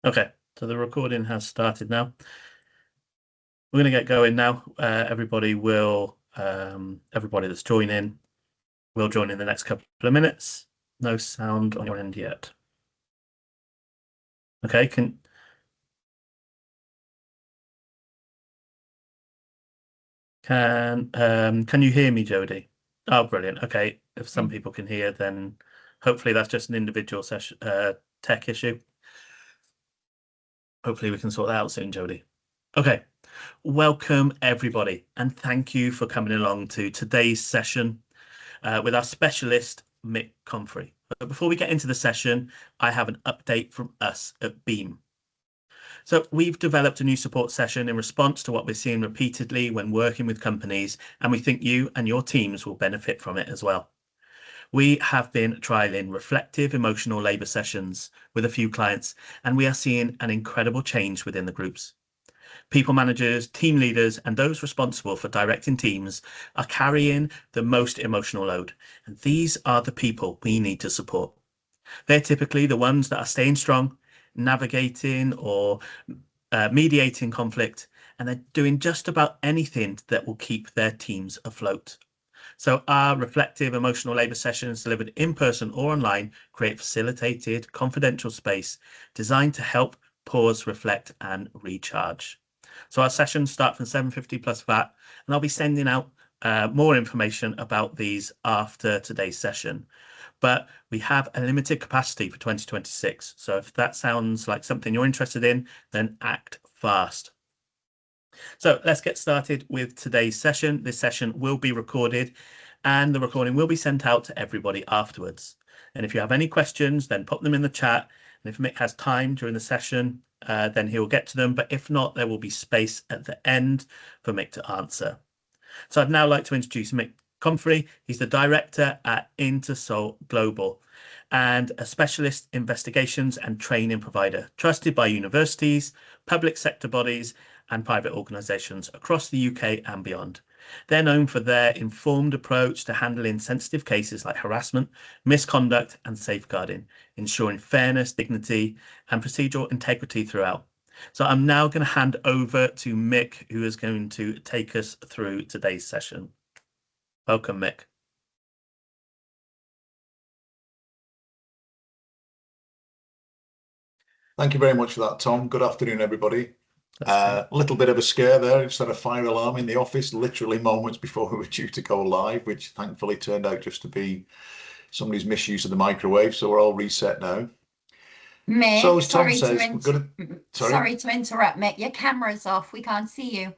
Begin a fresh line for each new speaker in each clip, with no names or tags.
Okay, so the recording has started now. We're going to get going now. Everybody that's joining will join in the next couple of minutes. No sound on your end yet. Okay, can you hear me, Jody? Oh, brilliant. Okay, if some people can hear, then hopefully that's just an individual session tech issue. Hopefully we can sort that out soon, Jody. Okay, welcome everybody, and thank you for coming along to today's session with our specialist, Mick Comfrey. But before we get into the session, I have an update from us at Beam. So we've developed a new support session in response to what we're seeing repeatedly when working with companies, and we think you and your teams will benefit from it as well. We have been trialing reflective emotional labour sessions with a few clients, and we are seeing an incredible change within the groups. People managers, team leaders, and those responsible for directing teams are carrying the most emotional load. And these are the people we need to support. They're typically the ones that are staying strong, navigating or mediating conflict, and they're doing just about anything that will keep their teams afloat. So our reflective emotional labour sessions delivered in person or online create facilitated, confidential space designed to help pause, reflect, and recharge. So our sessions start from 750 plus VAT, and I'll be sending out more information about these after today's session. But we have a limited capacity for 2026. So if that sounds like something you're interested in, then act fast. So let's get started with today's session. This session will be recorded and the recording will be sent out to everybody afterwards. And if you have any questions, then pop them in the chat. And if Mick has time during the session, then he'll get to them. But if not, there will be space at the end for Mick to answer. So I'd now like to introduce Mick Comfrey. He's the director at Intersol Global and a specialist investigations and training provider, trusted by universities, public sector bodies, and private organisations across the UK and beyond. They're known for their informed approach to handling sensitive cases like harassment, misconduct, and safeguarding, ensuring fairness, dignity, and procedural integrity throughout. So I'm now going to hand over to Mick, who is going to take us through today's session. Welcome, Mick.
Thank you very much for that, Tom. Good afternoon, everybody. A little bit of a scare there. Just had a fire alarm in the office literally moments before we were due to go live, which thankfully turned out just to be somebody's misuse of the microwave. So we're all reset now.
Mick,
so as Tom says, we're gonna...
sorry to interrupt, Mick. Your camera's off. We can't see you.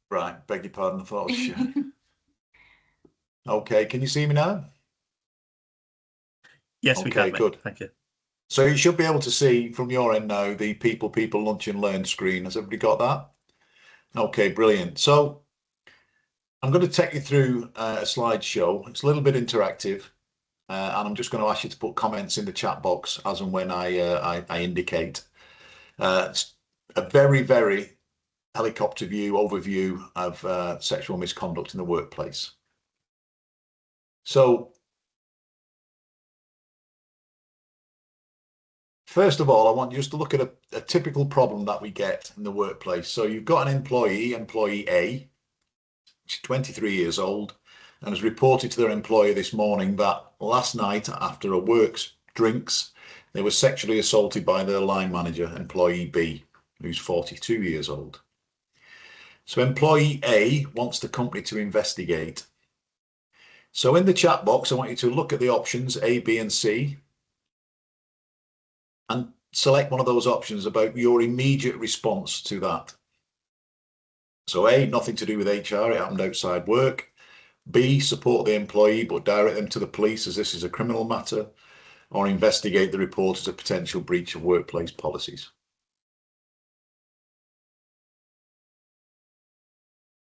Right, beg your pardon. I thought I was sure. Okay, can you see me now?
Yes, we can, Mick.
Good.
Thank you.
So you should be able to see from your end now the people lunch and learn screen. Has everybody got that? Okay, brilliant. So I'm going to take you through a slideshow. It's a little bit interactive, and I'm just going to ask you to put comments in the chat box as and when I indicate. It's a very, very helicopter view overview of sexual misconduct in the workplace. So first of all, I want you just to look at a typical problem that we get in the workplace. So you've got an employee A, she's 23 years old, and has reported to their employer this morning that last night after a work's drinks, they were sexually assaulted by their line manager, employee B, who's 42 years old. So employee A wants the company to investigate. So in the chat box, I want you to look at the options A, B, and C and select one of those options about your immediate response to that. So A, nothing to do with HR, it happened outside work. B, support the employee but direct them to the police as this is a criminal matter, or investigate the report as a potential breach of workplace policies.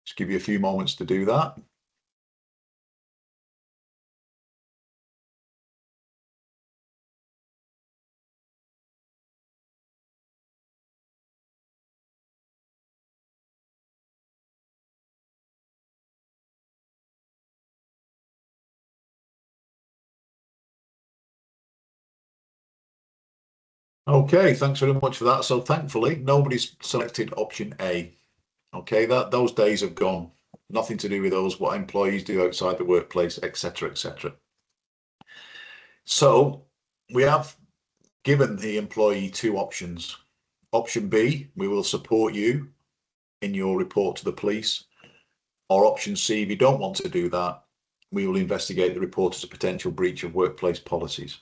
Just give you a few moments to do that. Okay, thanks very much for that. So thankfully, nobody's selected option A. Okay, those days have gone. Nothing to do with those, what employees do outside the workplace, etc., etc. So we have given the employee two options. Option B, we will support you in your report to the police. Or option C, if you don't want to do that, we will investigate the report as a potential breach of workplace policies.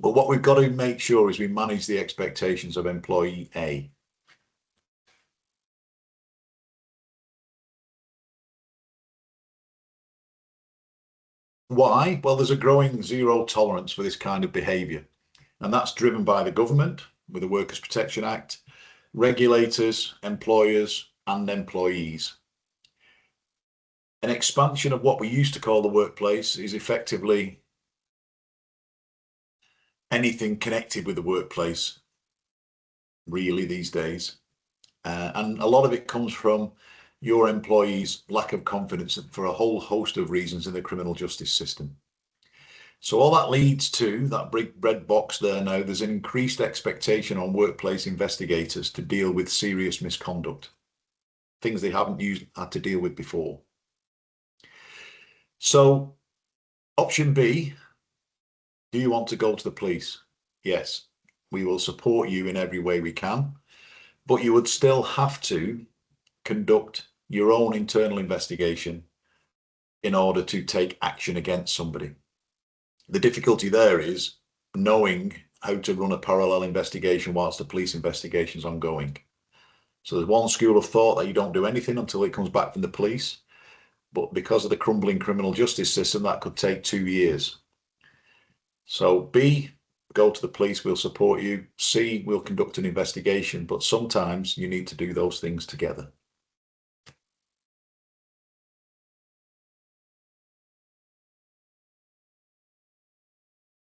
But what we've got to make sure is we manage the expectations of employee A. Why? Well, there's a growing zero tolerance for this kind of behaviour, and that's driven by the government with the Workers' Protection Act, regulators, employers, and employees. An expansion of what we used to call the workplace is effectively anything connected with the workplace, really, these days. And a lot of it comes from your employees' lack of confidence for a whole host of reasons in the criminal justice system. So all that leads to that big red box there now. There's an increased expectation on workplace investigators to deal with serious misconduct, things they haven't had to deal with before. So option B, do you want to go to the police? Yes, we will support you in every way we can, but you would still have to conduct your own internal investigation in order to take action against somebody. The difficulty there is knowing how to run a parallel investigation whilst the police investigation is ongoing. So there's one school of thought that you don't do anything until it comes back from the police, but because of the crumbling criminal justice system, that could take 2 years. So B, go to the police, we'll support you. C, we'll conduct an investigation, but sometimes you need to do those things together.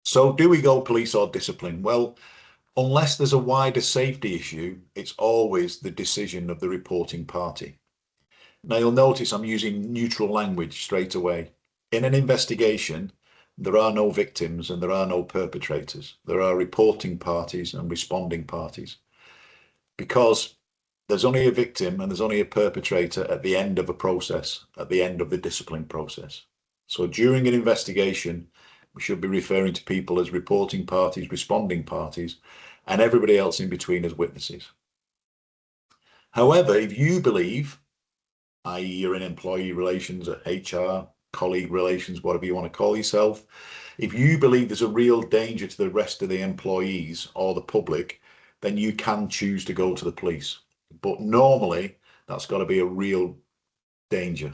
So do we go police or discipline? Well, unless there's a wider safety issue, it's always the decision of the reporting party. Now you'll notice I'm using neutral language straight away. In an investigation, there are no victims and there are no perpetrators. There are reporting parties and responding parties. Because there's only a victim and there's only a perpetrator at the end of a process, at the end of the discipline process. So during an investigation, we should be referring to people as reporting parties, responding parties, and everybody else in between as witnesses. However, if you believe, i.e. you're in employee relations or HR, colleague relations, whatever you want to call yourself, if you believe there's a real danger to the rest of the employees or the public, then you can choose to go to the police. But normally, that's got to be a real danger.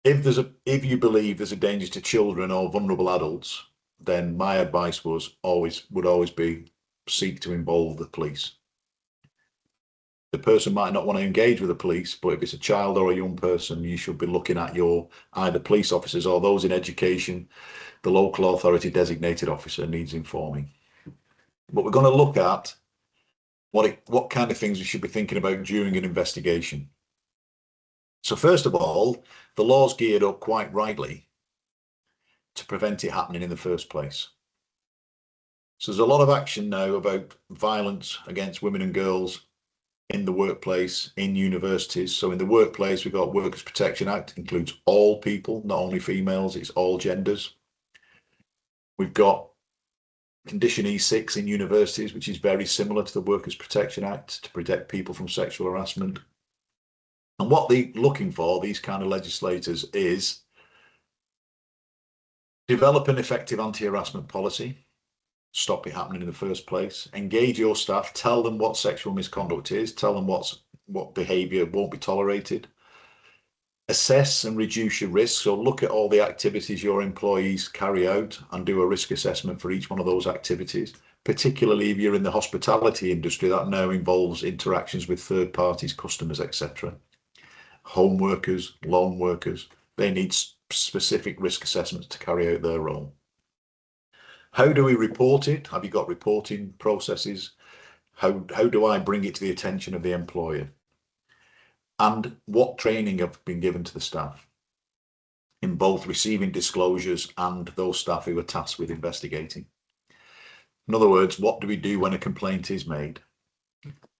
If you believe there's a danger to children or vulnerable adults, then my advice would always be seek to involve the police. The person might not want to engage with the police, but if it's a child or a young person, you should be looking at your either police officers or those in education. The local authority designated officer needs informing. But we're going to look at what kind of things we should be thinking about during an investigation. So first of all, the law's geared up quite rightly to prevent it happening in the first place. So there's a lot of action now about violence against women and girls in the workplace, in universities. So in the workplace, we've got Workers' Protection Act, includes all people, not only females, it's all genders. We've got Condition E6 in universities, which is very similar to the Workers' Protection Act to protect people from sexual harassment. And what they're looking for, these kind of legislators, is develop an effective anti-harassment policy, stop it happening in the first place, engage your staff, tell them what sexual misconduct is, tell them what behaviour won't be tolerated, assess and reduce your risk. So look at all the activities your employees carry out and do a risk assessment for each one of those activities, particularly if you're in the hospitality industry. That now involves interactions with third parties, customers, etc. Home workers, loan workers, they need specific risk assessments to carry out their role. How do we report it? Have you got reporting processes? How do I bring it to the attention of the employer? And what training have been given to the staff in both receiving disclosures and those staff who are tasked with investigating? In other words, what do we do when a complaint is made?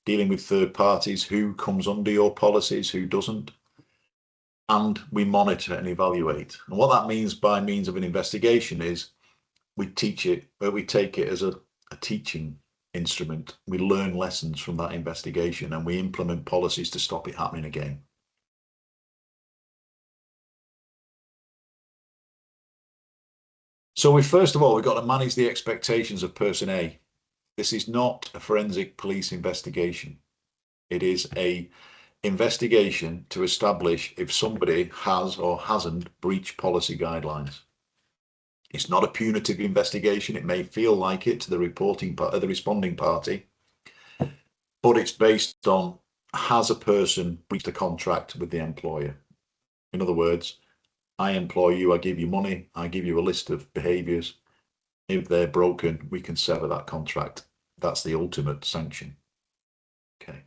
Dealing with third parties, who comes under your policies, who doesn't? And we monitor and evaluate. And what that means by means of an investigation is we teach it, but we take it as a teaching instrument. We learn lessons from that investigation and we implement policies to stop it happening again. So first of all, we've got to manage the expectations of person A. This is not a forensic police investigation. It is a investigation to establish if somebody has or hasn't breached policy guidelines. It's not a punitive investigation. It may feel like it to the responding party, but it's based on, has a person breached a contract with the employer? In other words, I employ you, I give you money, I give you a list of behaviours. If they're broken, we can sever that contract. That's the ultimate sanction. Okay.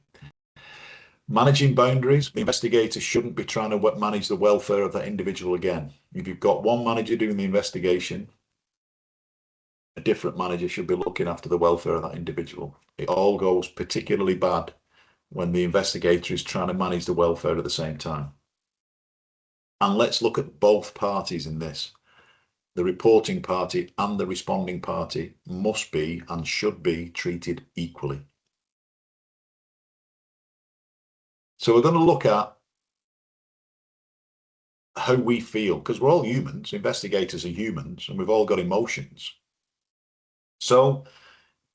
Managing boundaries, the investigator shouldn't be trying to manage the welfare of that individual again. If you've got one manager doing the investigation, a different manager should be looking after the welfare of that individual. It all goes particularly bad when the investigator is trying to manage the welfare at the same time. And let's look at both parties in this. The reporting party and the responding party must be and should be treated equally. So we're going to look at how we feel, because we're all humans, investigators are humans, and we've all got emotions. So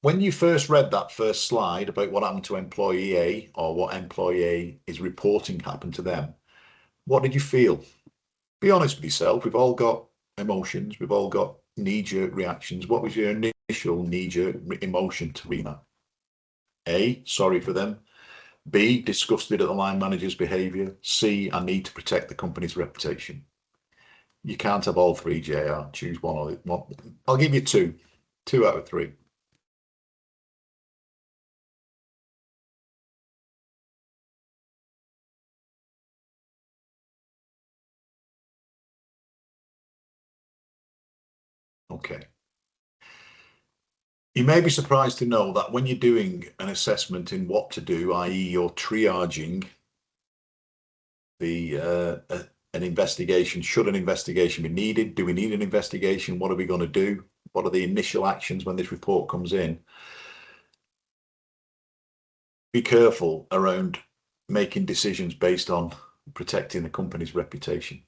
when you first read that first slide about what happened to employee A, or what employee A is reporting happened to them, what did you feel? Be honest with yourself. We've all got emotions. We've all got knee-jerk reactions. What was your initial knee-jerk emotion to read that? A, sorry for them. B, disgusted at the line manager's behaviour. C, I need to protect the company's reputation. You can't have all three, JR. Choose one or one. I'll give you two. 2 out of 3. Okay. You may be surprised to know that when you're doing an assessment in what to do, i.e. you're triaging an investigation, should an investigation be needed? Do we need an investigation? What are we going to do? What are the initial actions when this report comes in? Be careful around making decisions based on protecting the company's reputation.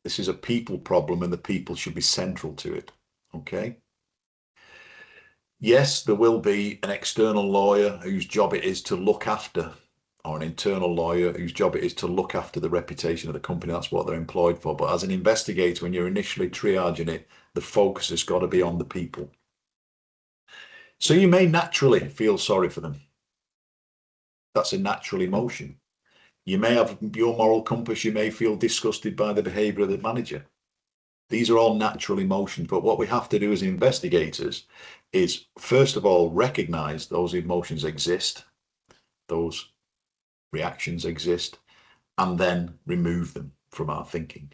This is a people problem and the people should be central to it. Okay. Yes, there will be an external lawyer whose job it is to look after, or an internal lawyer whose job it is to look after the reputation of the company. That's what they're employed for. But as an investigator, when you're initially triaging it, the focus has got to be on the people. So you may naturally feel sorry for them. That's a natural emotion. You may have your moral compass. You may feel disgusted by the behaviour of the manager. These are all natural emotions, but what we have to do as investigators is, first of all, recognise those emotions exist, those reactions exist, and then remove them from our thinking.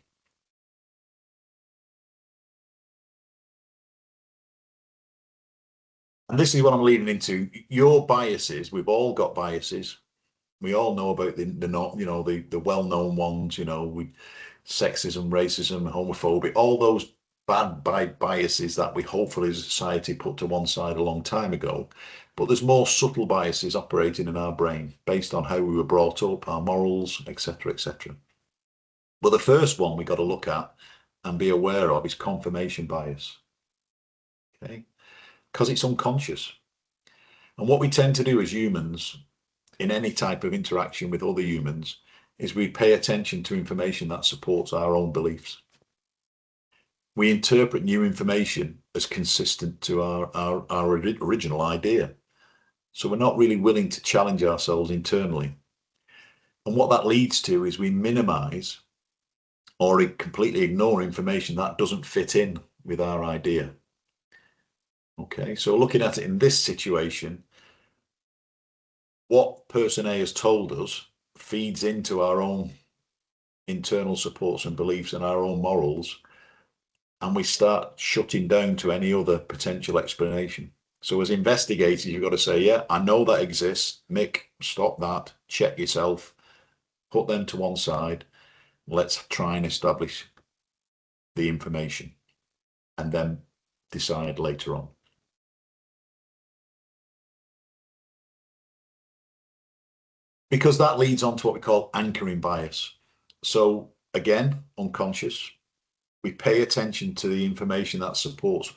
And this is what I'm leading into. Your biases, we've all got biases. We all know about the well-known ones, sexism, racism, homophobia, all those bad biases that we hopefully as a society put to one side a long time ago. But there's more subtle biases operating in our brain based on how we were brought up, our morals, etc., etc. But the first one we got to look at and be aware of is confirmation bias. Okay, because it's unconscious. And what we tend to do as humans in any type of interaction with other humans is we pay attention to information that supports our own beliefs. We interpret new information as consistent to our original idea. So we're not really willing to challenge ourselves internally. And what that leads to is we minimize or completely ignore information that doesn't fit in with our idea. Okay, so looking at it in this situation, what person A has told us feeds into our own internal supports and beliefs and our own morals, and we start shutting down to any other potential explanation. So as investigators, you've got to say, yeah, I know that exists. Mick, stop that. Check yourself. Put them to one side. Let's try and establish the information and then decide later on. Because that leads on to what we call anchoring bias. So again, unconscious, we pay attention to the information that supports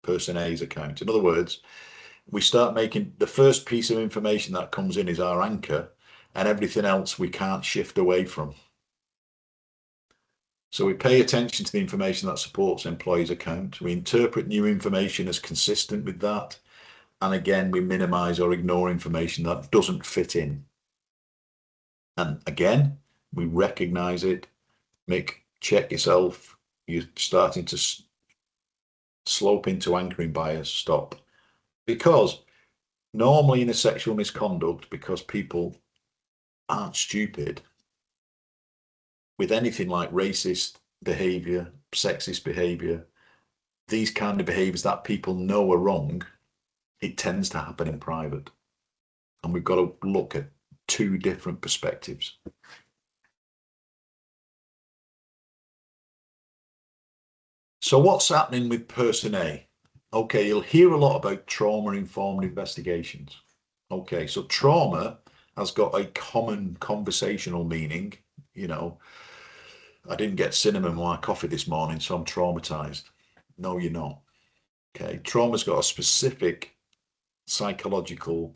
person A's account. In other words, we start making the first piece of information that comes in is our anchor, and everything else we can't shift away from. So we pay attention to the information that supports employee's account. We interpret new information as consistent with that. And again, we minimize or ignore information that doesn't fit in. And again, we recognize it. Mick, check yourself. You're starting to slope into anchoring bias. Stop. Because normally in a sexual misconduct, because people aren't stupid, with anything like racist behavior, sexist behavior, these kind of behaviors that people know are wrong, it tends to happen in private. And we've got to look at two different perspectives. So what's happening with person A? Okay, you'll hear a lot about trauma-informed investigations. Okay, so trauma has got a common conversational meaning. You know, I didn't get cinnamon in my coffee this morning, so I'm traumatized. No, you're not. Okay, trauma's got a specific psychological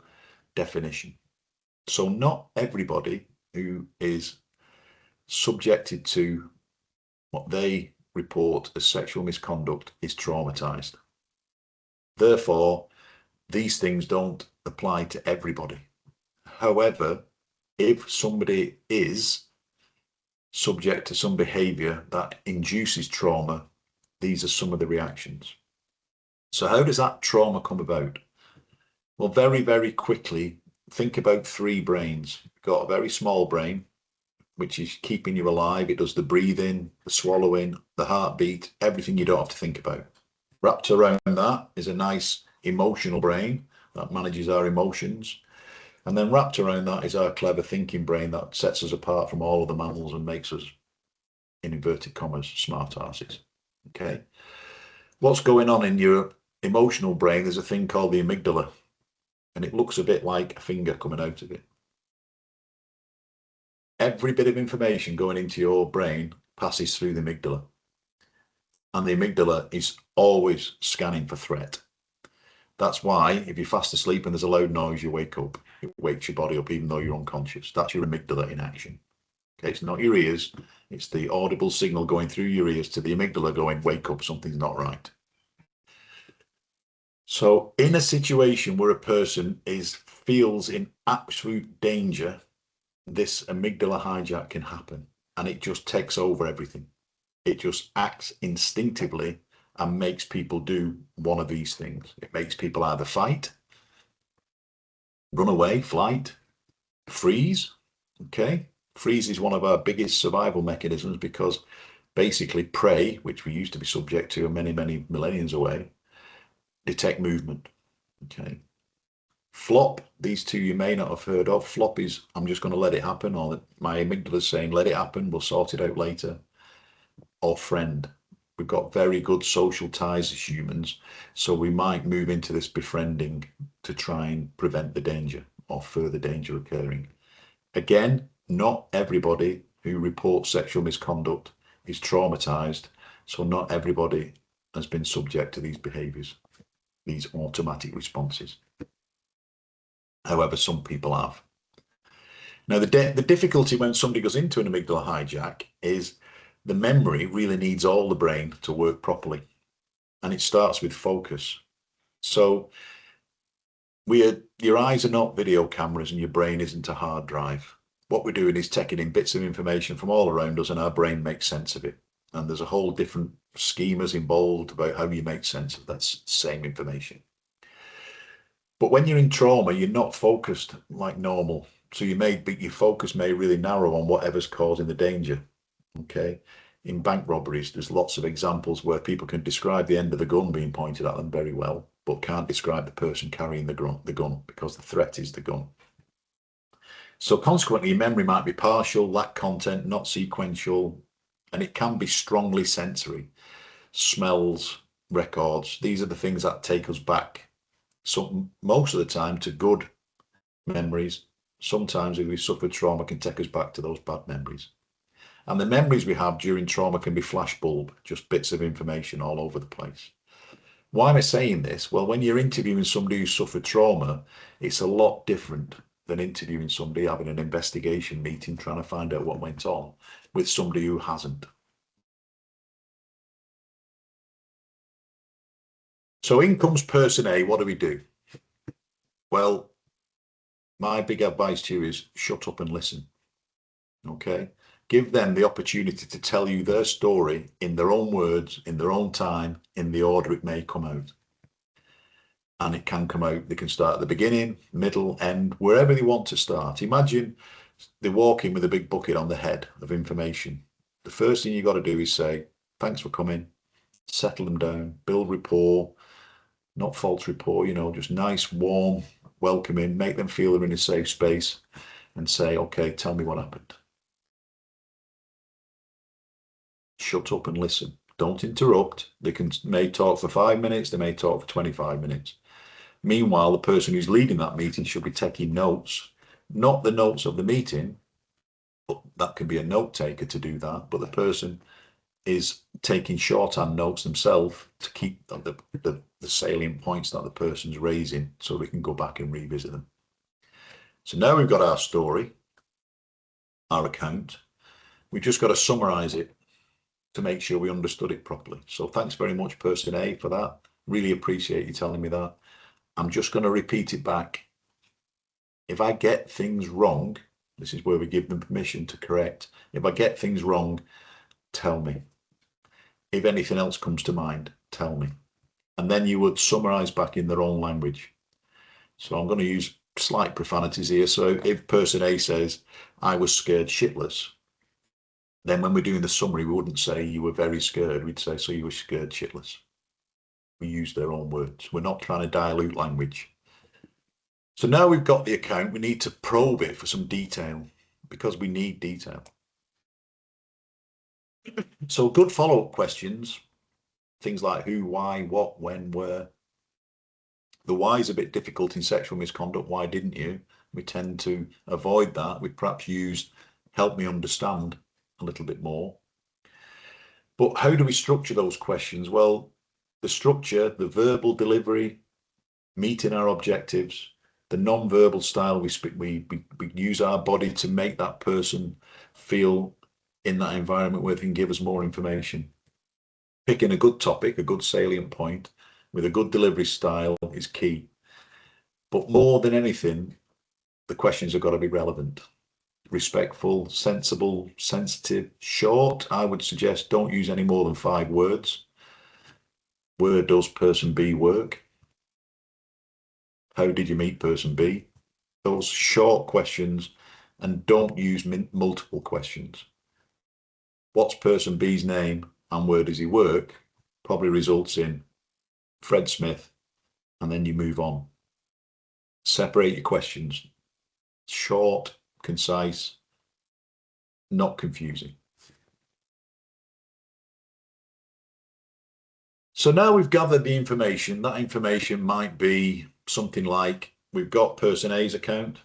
definition. So not everybody who is subjected to what they report as sexual misconduct is traumatized. Therefore, these things don't apply to everybody. However, if somebody is subject to some behavior that induces trauma, these are some of the reactions. So how does that trauma come about? Well, very, very quickly, think about three brains. You've got a very small brain, which is keeping you alive. It does the breathing, the swallowing, the heartbeat, everything you don't have to think about. Wrapped around that is a nice emotional brain that manages our emotions. And then wrapped around that is our clever thinking brain that sets us apart from all of the mammals and makes us, in inverted commas, smart asses. Okay. What's going on in your emotional brain? There's a thing called the amygdala, and it looks a bit like a finger coming out of it. Every bit of information going into your brain passes through the amygdala. And the amygdala is always scanning for threat. That's why if you're fast asleep and there's a loud noise, you wake up. It wakes your body up even though you're unconscious. That's your amygdala in action. Okay, it's not your ears. It's the audible signal going through your ears to the amygdala going, wake up, something's not right. So in a situation where a person feels in absolute danger, this amygdala hijack can happen, and it just takes over everything. It just acts instinctively and makes people do one of these things. It makes people either fight, run away, flight, freeze. Okay, freeze is one of our biggest survival mechanisms because basically prey, which we used to be subject to many, many millenniums away, detect movement. Okay. Flop, these two you may not have heard of. Flop is, I'm just going to let it happen, or my amygdala is saying, let it happen, we'll sort it out later. Or friend. We've got very good social ties as humans, so we might move into this befriending to try and prevent the danger or further danger occurring. Again, not everybody who reports sexual misconduct is traumatized, so not everybody has been subject to these behaviors, these automatic responses. However, some people have. Now, the difficulty when somebody goes into an amygdala hijack is the memory really needs all the brain to work properly. And it starts with focus. So your eyes are not video cameras and your brain isn't a hard drive. What we're doing is taking in bits of information from all around us and our brain makes sense of it. And there's a whole different schemas involved about how you make sense of that same information. But when you're in trauma, you're not focused like normal. So your focus may really narrow on whatever's causing the danger. Okay. In bank robberies, there's lots of examples where people can describe the end of the gun being pointed at them very well, but can't describe the person carrying the gun because the threat is the gun. So consequently, memory might be partial, lack content, not sequential, and it can be strongly sensory. Smells, records, these are the things that take us back. So most of the time to good memories. Sometimes if we suffered trauma can take us back to those bad memories. And the memories we have during trauma can be flashbulb, just bits of information all over the place. Why am I saying this? Well, when you're interviewing somebody who suffered trauma, it's a lot different than interviewing somebody having an investigation meeting, trying to find out what went on with somebody who hasn't. So in comes person A, what do we do? Well, my big advice to you is shut up and listen. Okay? Give them the opportunity to tell you their story in their own words, in their own time, in the order it may come out. And it can come out, they can start at the beginning, middle, end, wherever they want to start. Imagine they walk in with a big bucket on the head of information. The first thing you've got to do is say, thanks for coming, settle them down, build rapport, not false rapport, you know, just nice, warm, welcoming, make them feel they're in a safe space and say, okay, tell me what happened. Shut up and listen. Don't interrupt. They may talk for 5 minutes, they may talk for 25 minutes. Meanwhile, the person who's leading that meeting should be taking notes, not the notes of the meeting, but that can be a note taker to do that, but the person is taking shorthand notes themselves to keep the salient points that the person's raising so we can go back and revisit them. So now we've got our story, our account. We've just got to summarize it to make sure we understood it properly. So thanks very much, person A, for that. Really appreciate you telling me that. I'm just going to repeat it back. If I get things wrong, this is where we give them permission to correct. If I get things wrong, tell me. If anything else comes to mind, tell me. And then you would summarize back in their own language. So I'm going to use slight profanities here. So if person A says, I was scared shitless, then when we're doing the summary, we wouldn't say you were very scared. We'd say, so you were scared shitless. We use their own words. We're not trying to dilute language. So now we've got the account, we need to probe it for some detail because we need detail. So good follow-up questions, things like who, why, what, when, where. The why is a bit difficult in sexual misconduct. Why didn't you? We tend to avoid that. We perhaps use help me understand a little bit more. But how do we structure those questions? Well, the structure, the verbal delivery, meeting our objectives, the non-verbal style, we use our body to make that person feel in that environment where they can give us more information. Picking a good topic, a good salient point with a good delivery style is key. But more than anything, the questions have got to be relevant, respectful, sensible, sensitive, short. I would suggest don't use any more than 5 words. Where does person B work? How did you meet person B? Those short questions, and don't use multiple questions. What's person B's name and where does he work? Probably results in Fred Smith, and then you move on. Separate your questions. Short, concise, not confusing. So now we've gathered the information. That information might be something like, we've got person A's account.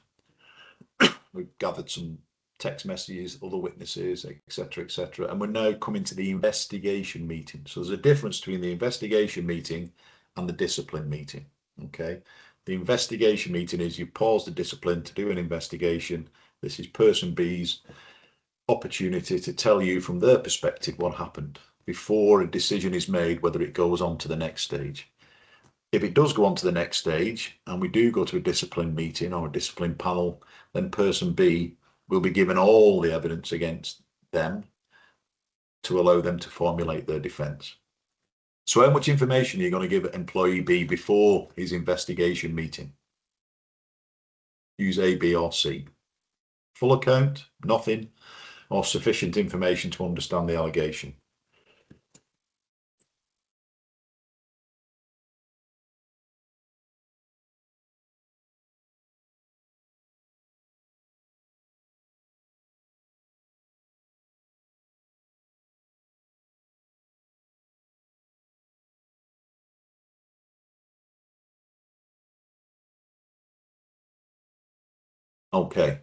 We've gathered some text messages, other witnesses, etc., etc. And we're now coming to the investigation meeting. So there's a difference between the investigation meeting and the discipline meeting. Okay. The investigation meeting is you pause the discipline to do an investigation. This is person B's opportunity to tell you from their perspective what happened before a decision is made whether it goes on to the next stage. If it does go on to the next stage and we do go to a discipline meeting or a discipline panel, then person B will be given all the evidence against them to allow them to formulate their defence. So how much information are you going to give employee B before his investigation meeting? Use A, B or C. Full account, nothing, or sufficient information to understand the allegation. Okay.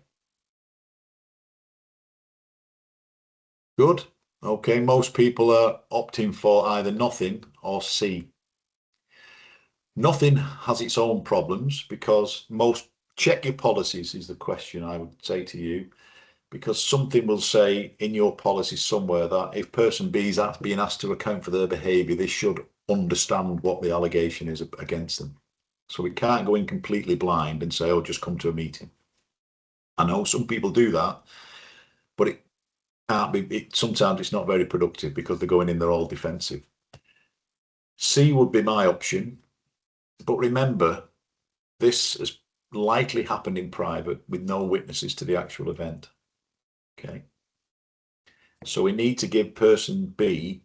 Good. Okay, most people are opting for either nothing or C. Nothing has its own problems because check your policies is the question I would say to you, because something will say in your policy somewhere that if person B is being asked to account for their behaviour, they should understand what the allegation is against them. So we can't go in completely blind and say, oh, just come to a meeting. I know some people do that, but it can't be, sometimes it's not very productive because they're going in, they're all defensive. C would be my option, but remember, this has likely happened in private with no witnesses to the actual event. Okay. So we need to give person B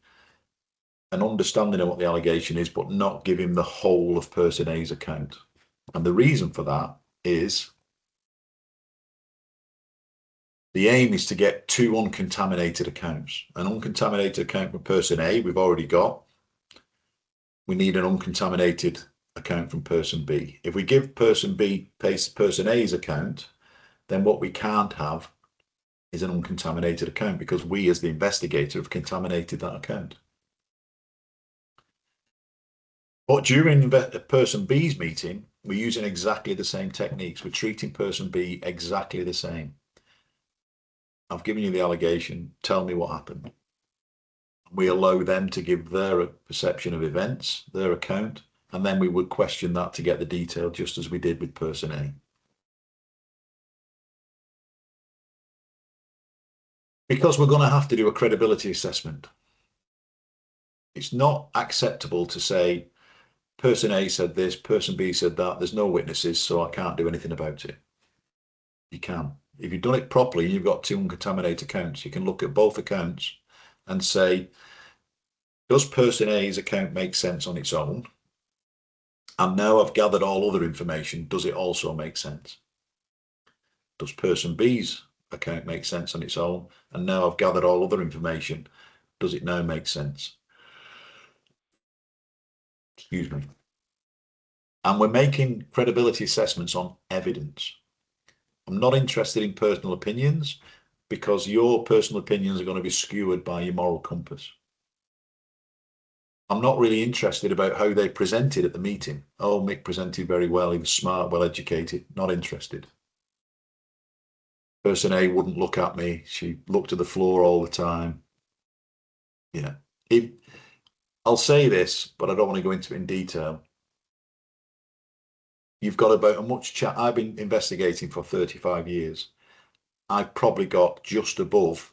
an understanding of what the allegation is, but not give him the whole of person A's account. And the reason for that is the aim is to get two uncontaminated accounts. An uncontaminated account for person A we've already got. We need an uncontaminated account from person B. If we give person B person A's account, then what we can't have is an uncontaminated account because we as the investigator have contaminated that account. But during person B's meeting, we're using exactly the same techniques. We're treating person B exactly the same. I've given you the allegation, tell me what happened. We allow them to give their perception of events, their account, and then we would question that to get the detail, just as we did with person A. Because we're going to have to do a credibility assessment. It's not acceptable to say, person A said this, person B said that, there's no witnesses, so I can't do anything about it. You can. If you've done it properly, you've got two uncontaminated accounts. You can look at both accounts and say, does person A's account make sense on its own? And now I've gathered all other information. Does it also make sense? Does person B's account make sense on its own? And now I've gathered all other information. Does it now make sense? Excuse me. And we're making credibility assessments on evidence. I'm not interested in personal opinions because your personal opinions are going to be skewered by your moral compass. I'm not really interested about how they presented at the meeting. Oh, Mick presented very well. He was smart, well educated. Not interested. Person A wouldn't look at me. She looked at the floor all the time. Yeah. I'll say this, but I don't want to go into it in detail. You've got about as much chat. I've been investigating for 35 years. I've probably got just above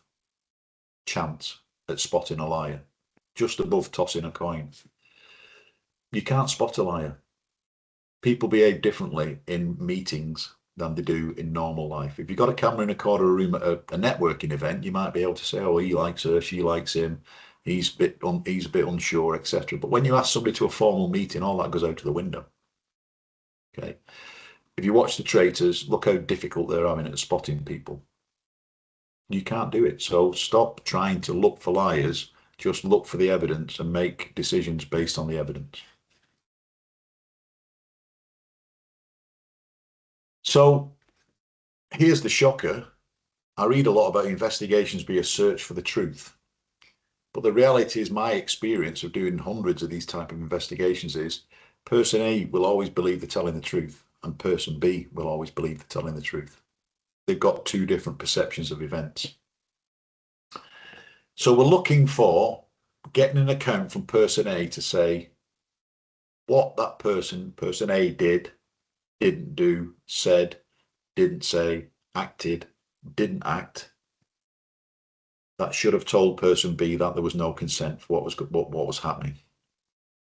chance at spotting a liar, just above tossing a coin. You can't spot a liar. People behave differently in meetings than they do in normal life. If you've got a camera in a corner of a room at a networking event, you might be able to say, oh, he likes her, she likes him, he's a bit unsure, etc. But when you ask somebody to a formal meeting, all that goes out of the window. Okay. If you watch the traitors, look how difficult they're having at spotting people. You can't do it. So stop trying to look for liars. Just look for the evidence and make decisions based on the evidence. So here's the shocker. I read a lot about investigations being a search for the truth. But the reality is my experience of doing hundreds of these type of investigations is person A will always believe they're telling the truth and person B will always believe they're telling the truth. They've got two different perceptions of events. So we're looking for getting an account from person A to say what that person A did, didn't do, said, didn't say, acted, didn't act, that should have told person B that there was no consent for what was happening.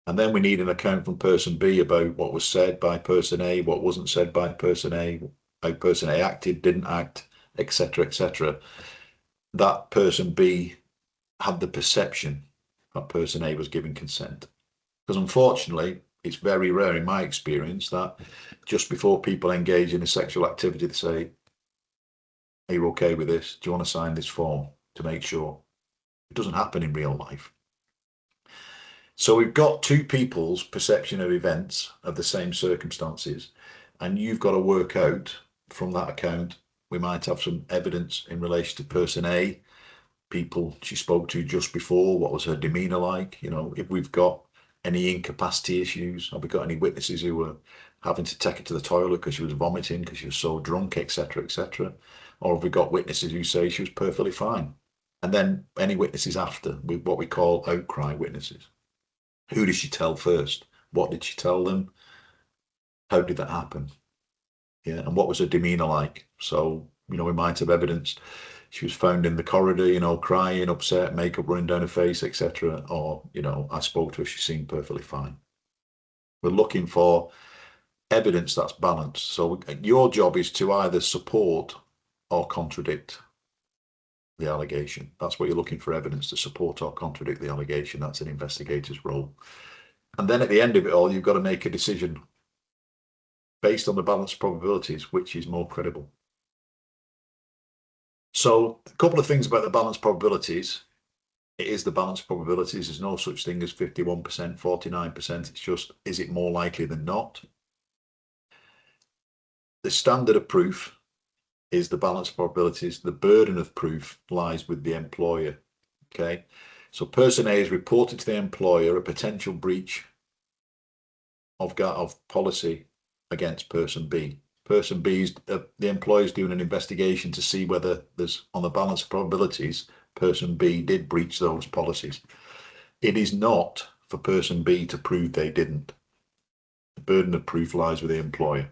And then we need an account from person B about what was said by person A, what wasn't said by person A, how person A acted, didn't act, etc., etc. That person B had the perception that person A was giving consent. Because unfortunately, it's very rare in my experience that just before people engage in a sexual activity, they say, are you okay with this? Do you want to sign this form to make sure? It doesn't happen in real life. So we've got two people's perception of events of the same circumstances, and you've got to work out from that account. We might have some evidence in relation to person A, people she spoke to just before, what was her demeanour like, you know, if we've got any incapacity issues, have we got any witnesses who were having to take her to the toilet because she was vomiting, because she was so drunk, etc., etc., or have we got witnesses who say she was perfectly fine? And then any witnesses after, with what we call outcry witnesses. Who did she tell first? What did she tell them? How did that happen? Yeah, and what was her demeanour like? So, you know, we might have evidence she was found in the corridor, you know, crying, upset, makeup running down her face, etc. Or, you know, I spoke to her, she seemed perfectly fine. We're looking for evidence that's balanced. So your job is to either support or contradict the allegation. That's what you're looking for, evidence to support or contradict the allegation. That's an investigator's role. And then at the end of it all, you've got to make a decision based on the balanced probabilities, which is more credible. So a couple of things about the balanced probabilities. It is the balanced probabilities. There's no such thing as 51%, 49%. It's just, is it more likely than not? The standard of proof is the balanced probabilities. The burden of proof lies with the employer. Okay. So person A has reported to the employer a potential breach of policy against person B. Person B is the employer is doing an investigation to see whether there's, on the balance of probabilities, person B did breach those policies. It is not for person B to prove they didn't. The burden of proof lies with the employer.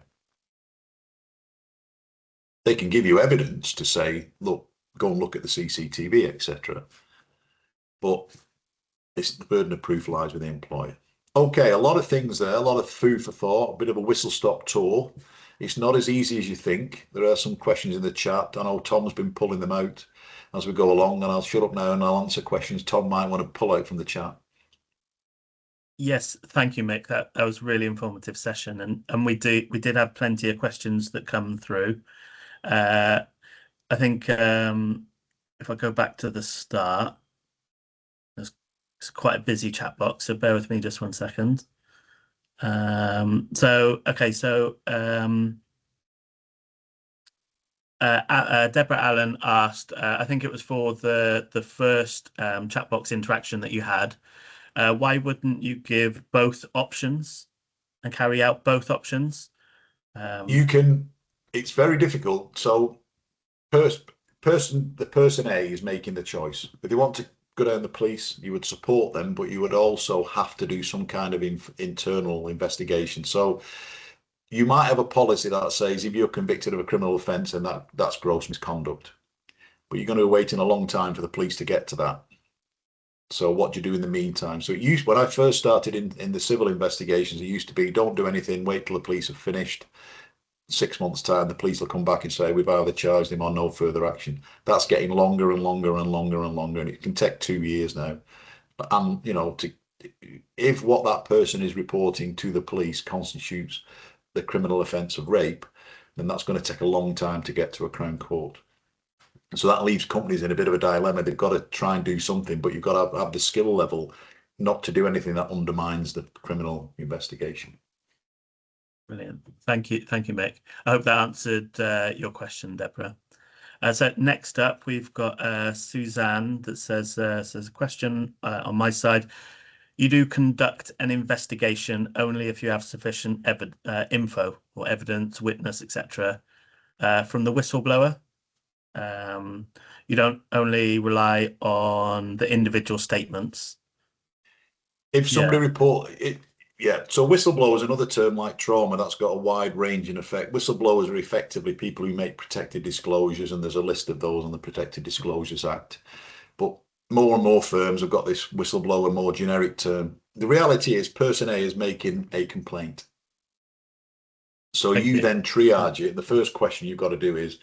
They can give you evidence to say, look, go and look at the CCTV, etc. But it's the burden of proof lies with the employer. Okay, a lot of things there, a lot of food for thought, a bit of a whistle-stop tour. It's not as easy as you think. There are some questions in the chat. I know Tom's been pulling them out as we go along, and I'll shut up now and I'll answer questions Tom might want to pull out from the chat.
Yes, thank you, Mick. That was a really informative session, and we did have plenty of questions that come through. I think if I go back to the start, it's quite a busy chat box, so bear with me just 1 second. Deborah Allen asked, I think it was for the first chat box interaction that you had, why wouldn't you give both options and carry out both options?
You can, it's very difficult. So the person A is making the choice. If they want to go down the police, you would support them, but you would also have to do some kind of internal investigation. So you might have a policy that says if you're convicted of a criminal offence, and that's gross misconduct, but you're going to be waiting a long time for the police to get to that. So what do you do in the meantime? So when I first started in the civil investigations, it used to be don't do anything, wait till the police have finished. 6 months' time, the police will come back and say we've either charged him or no further action. That's getting longer and longer and longer and longer, and it can take 2 years now. And you know, if what that person is reporting to the police constitutes the criminal offence of rape, then that's going to take a long time to get to a Crown Court. So that leaves companies in a bit of a dilemma. They've got to try and do something, but you've got to have the skill level not to do anything that undermines the criminal investigation.
Brilliant. Thank you, Mick. I hope that answered your question, Deborah. So next up, we've got Suzanne that says a question on my side. You do conduct an investigation only if you have sufficient info or evidence, witness, etc. From the whistleblower. You don't only rely on the individual statements.
If somebody report it, yeah. So whistleblower is another term like trauma that's got a wide range in effect. Whistleblowers are effectively people who make protected disclosures, and there's a list of those on the Protected Disclosures Act. But more and more firms have got this whistleblower more generic term. The reality is person A is making a complaint. So you then triage it. The first question you've got to do is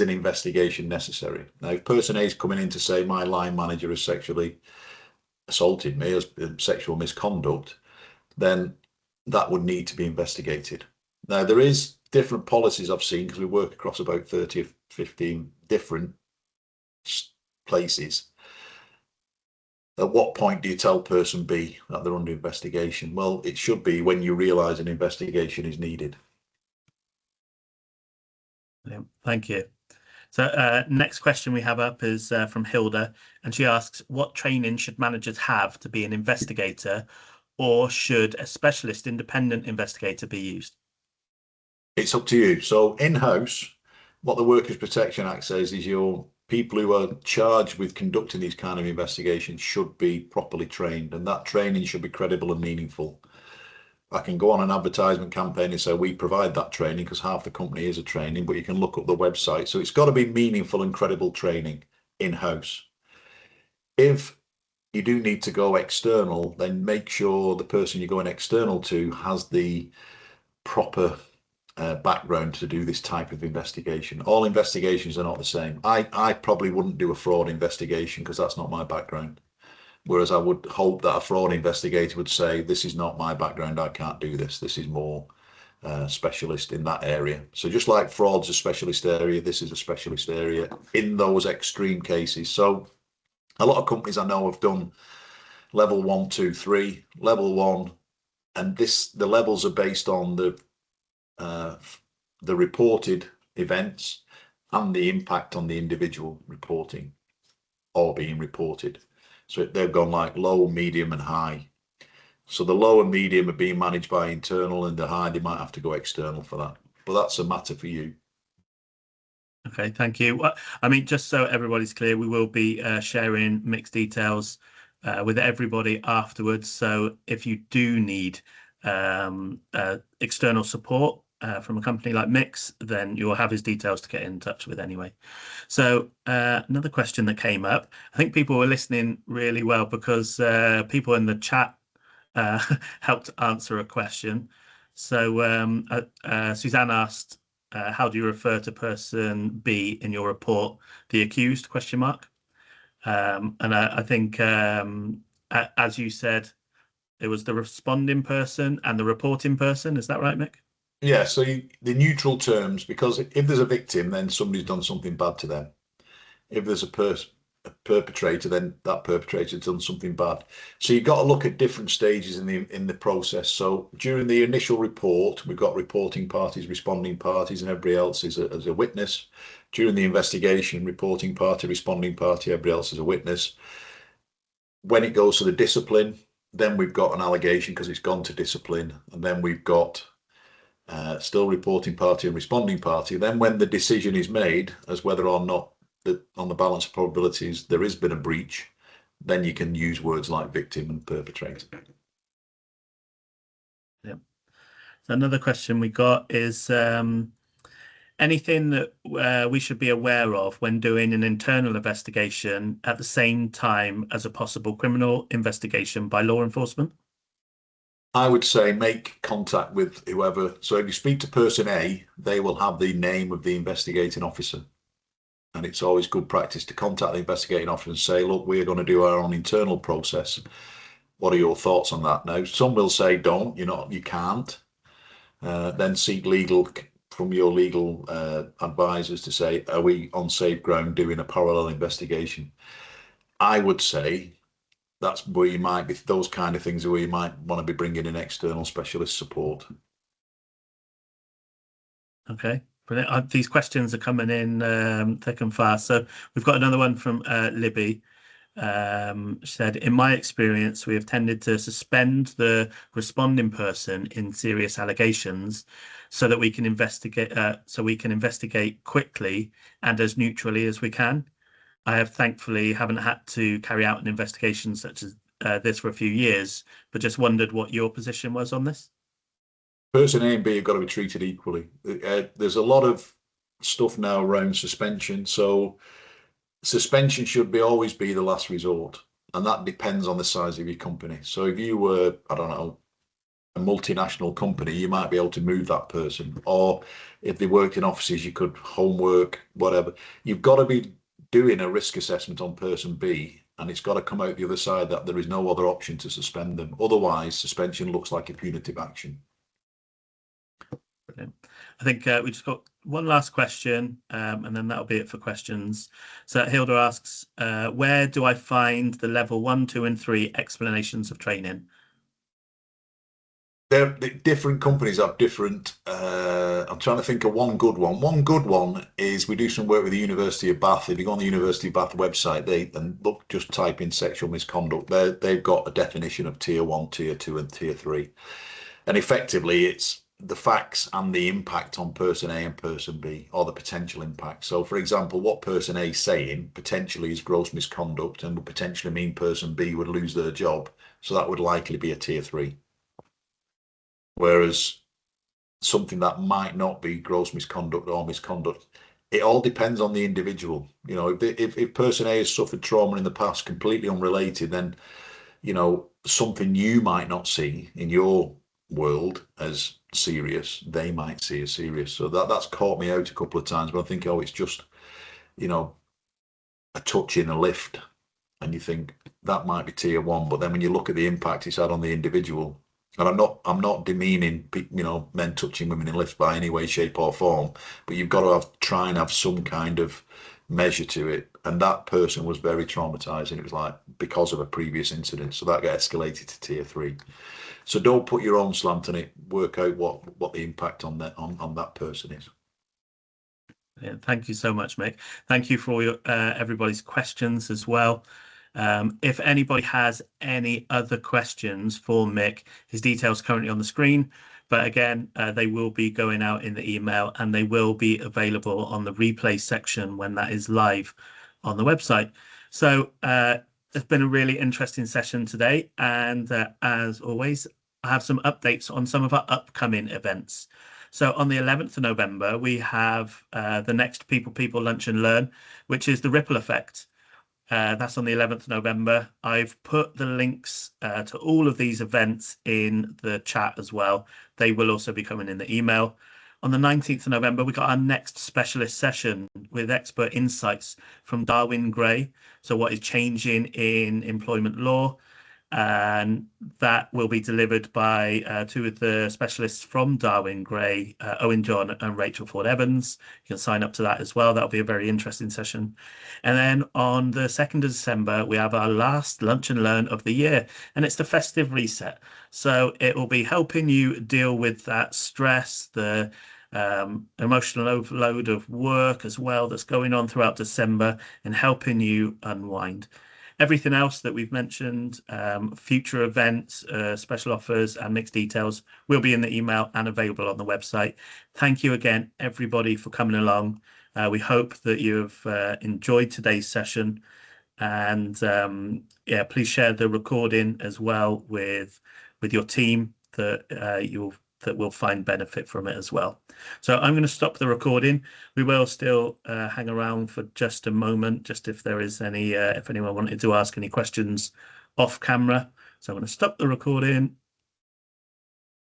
an investigation necessary? Now, if person A is coming in to say my line manager has sexually assaulted me as sexual misconduct, then that would need to be investigated. Now, there is different policies I've seen because we work across about 30 or 15 different places. At what point do you tell person B that they're under investigation? Well, it should be when you realise an investigation is needed.
Yeah, thank you. So next question we have up is from Hilda, and she asks, what training should managers have to be an investigator, or should a specialist independent investigator be used?
It's up to you. So in-house, what the Workers' Protection Act says is your people who are charged with conducting these kind of investigations should be properly trained, and that training should be credible and meaningful. I can go on an advertisement campaign and say we provide that training because half the company is a training, but you can look up the website. So it's got to be meaningful and credible training in-house. If you do need to go external, then make sure the person you're going external to has the proper background to do this type of investigation. All investigations are not the same. I probably wouldn't do a fraud investigation because that's not my background. Whereas I would hope that a fraud investigator would say, this is not my background, I can't do this. This is more specialist in that area. So just like fraud's a specialist area, this is a specialist area in those extreme cases. So a lot of companies I know have done level 1, 2, 3, level 1, and the levels are based on the reported events and the impact on the individual reporting or being reported. So they've gone like low, medium and high. So the low and medium are being managed by internal, and the high, they might have to go external for that. But that's a matter for you.
Okay, thank you. Well, I mean, just so everybody's clear, we will be sharing mixed details with everybody afterwards. So if you do need external support from a company like Mix, then you'll have his details to get in touch with anyway. So another question that came up, I think people were listening really well because people in the chat helped answer a question. So Suzanne asked, how do you refer to person B in your report? The accused, question mark. And I think, as you said, it was the responding person and the reporting person. Is that right, Mick?
Yeah, so the neutral terms, because if there's a victim, then somebody's done something bad to them. If there's a perpetrator, then that perpetrator's done something bad. So you've got to look at different stages in the process. So during the initial report, we've got reporting parties, responding parties, and everybody else is as a witness. During the investigation, reporting party, responding party, everybody else is a witness. When it goes to the discipline, then we've got an allegation because it's gone to discipline, and then we've got still reporting party and responding party. Then when the decision is made as whether or not on the balance of probabilities there has been a breach, then you can use words like victim and perpetrator.
Yeah. So another question we got is anything that we should be aware of when doing an internal investigation at the same time as a possible criminal investigation by law enforcement?
I would say make contact with whoever. So if you speak to person A, they will have the name of the investigating officer. And it's always good practice to contact the investigating officer and say, look, we're going to do our own internal process. What are your thoughts on that? Now, some will say, don't, you can't. Then seek legal from your legal advisors to say, are we on safe ground doing a parallel investigation? I would say that's where you might be, those kind of things are where you might want to be bringing in external specialist support.
Okay, brilliant. These questions are coming in thick and fast. So we've got another one from Libby. She said, in my experience, we have tended to suspend the responding person in serious allegations so that we can investigate quickly and as neutrally as we can. I have thankfully haven't had to carry out an investigation such as this for a few years, but just wondered what your position was on this.
Person A and B have got to be treated equally. There's a lot of stuff now around suspension. So suspension should always be the last resort. And that depends on the size of your company. So if you were, I don't know, a multinational company, you might be able to move that person. Or if they worked in offices, you could homework, whatever. You've got to be doing a risk assessment on person B, and it's got to come out the other side that there is no other option to suspend them. Otherwise, suspension looks like a punitive action.
Brilliant. I think we just got one last question, and then that'll be it for questions. So Hilda asks, where do I find the level 1, 2, and 3 explanations of training?
Different companies have different. I'm trying to think of one good one. One good one is we do some work with the University of Bath. If you go on the University of Bath website, just type in sexual misconduct. They've got a definition of tier 1, tier 2, and tier 3, and effectively it's the facts and the impact on person A and person B, or the potential impact. So, for example, what person A is saying potentially is gross misconduct and would potentially mean person B would lose their job. So that would likely be a tier 3. Whereas something that might not be gross misconduct or misconduct, it all depends on the individual. You know, if person A has suffered trauma in the past, completely unrelated, then, you know, something you might not see in your world as serious, they might see as serious. So that's caught me out a couple of times, but I think, oh, it's just, you know, a touch in a lift, and you think that might be tier 1, but then when you look at the impact it's had on the individual, and I'm not demeaning, you know, men touching women in lifts by any way, shape, or form, but you've got to try and have some kind of measure to it. And that person was very traumatized, and it was like because of a previous incident, so that got escalated to tier 3. So don't put your own slant on it. Work out what the impact on that person is.
Yeah, thank you so much, Mick. Thank you for your, everybody's questions as well. If anybody has any other questions for Mick, his details currently on the screen, but again, they will be going out in the email, and they will be available on the replay section when that is live on the website. So it's been a really interesting session today, and as always, I have some updates on some of our upcoming events. So on the 11th of November, we have the next People Lunch and Learn, which is the Ripple Effect. That's on the 11th of November. I've put the links to all of these events in the chat as well. They will also be coming in the email. On the 19th of November, we got our next specialist session with expert insights from Darwin Gray. So what is changing in employment law? And that will be delivered by two of the specialists from Darwin Gray, Owen John and Rachel Ford Evans. You can sign up to that as well. That'll be a very interesting session. And then on the 2nd of December, we have our last Lunch and Learn of the year, and it's the festive reset. So it will be helping you deal with that stress, the emotional overload of work as well that's going on throughout December, and helping you unwind. Everything else that we've mentioned, future events, special offers, and mixed details will be in the email and available on the website. Thank you again, everybody, for coming along. We hope that you've enjoyed today's session, and yeah, please share the recording as well with your team that will find benefit from it as well. So I'm going to stop the recording. We will still hang around for just a moment, just if there is any, if anyone wanted to ask any questions off camera. So I'm going to stop the recording